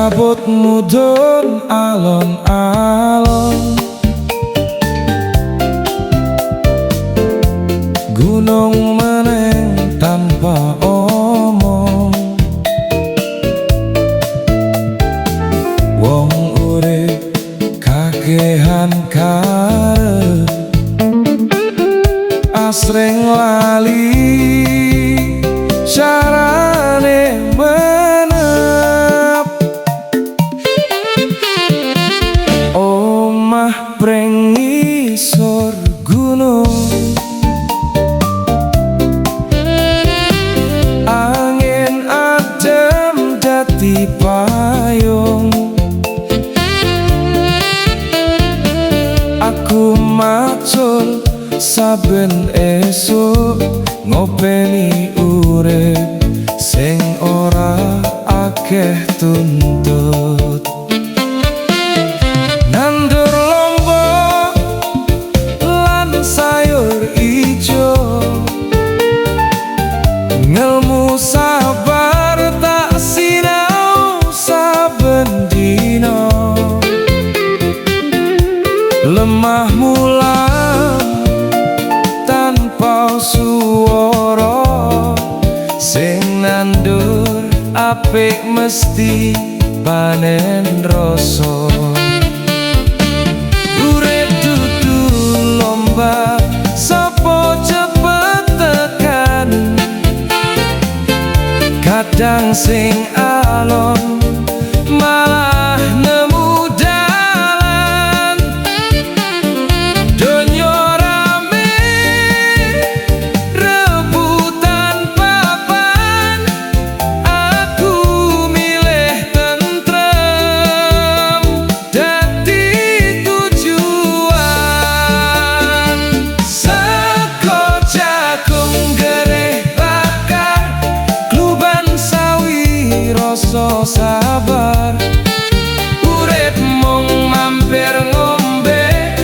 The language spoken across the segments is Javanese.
Kabut mudhun alon-alon, gunung meneng tanpa omong. Wong urip kakehan karep, asring lali carane menep. Omah pring ngisor gunung, angin adem dadi payung. Aku macul saben esuk ngopeni urip sing ora akeh tuntut. Nandur lombok lan sayur ijo, ngelmu sabar tak sinau saben dina. Lemah mulang tanpa suara, sing nandur apik mesti panen rasa. Urip dudu lomba, sapa cepet tekan, kadang sing alon malah nemu dalan. Donya rame rebutan papan, aku milih tentrem dadi tujuan. Seko jagung gereh bakar, kluban sawi rasa sabar. Urip mung mampir ngombe,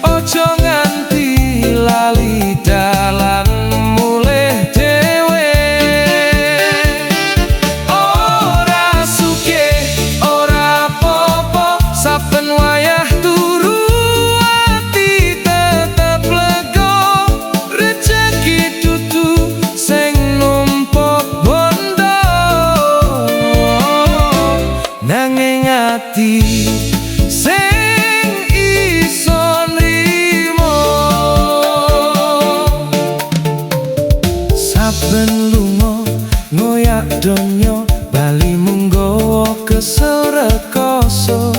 ojo nganti lali dalan mulih dhewe. Ora sugih ora apa-apa, saben wayah turu ati tetep lega. Rejeki dudu sing numpuk bondo, nanging ati sing iso nrimo. Saben lunga ngoyak donya, bali mung nggawa kesel rekoso.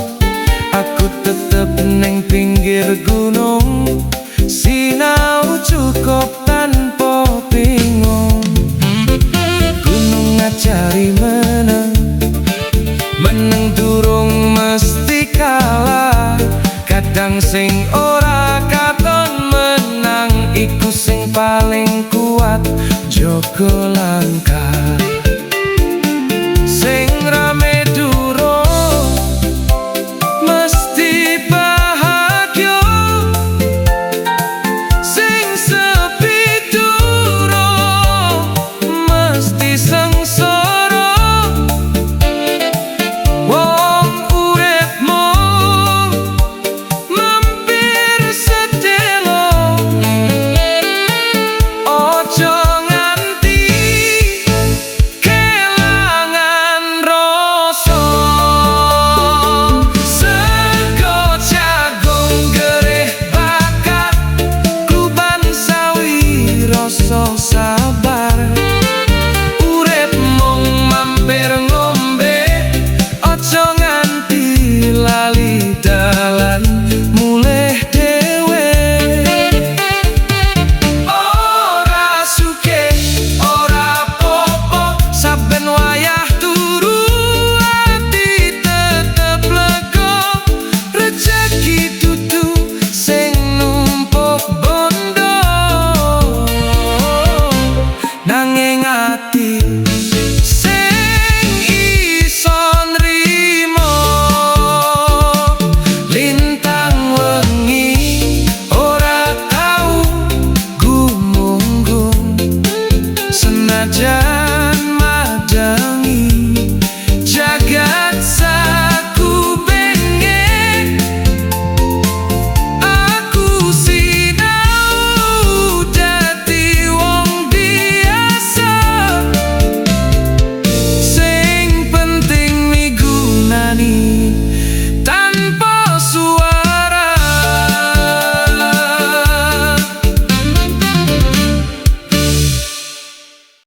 Aku tetep ning pinggir gunung, sinau cukup tanpa bingung. Gunung ngajari meneng, meneng durung mesti kalah. Kadang sing ora katon menang, iku sing paling kuat jaga langkah.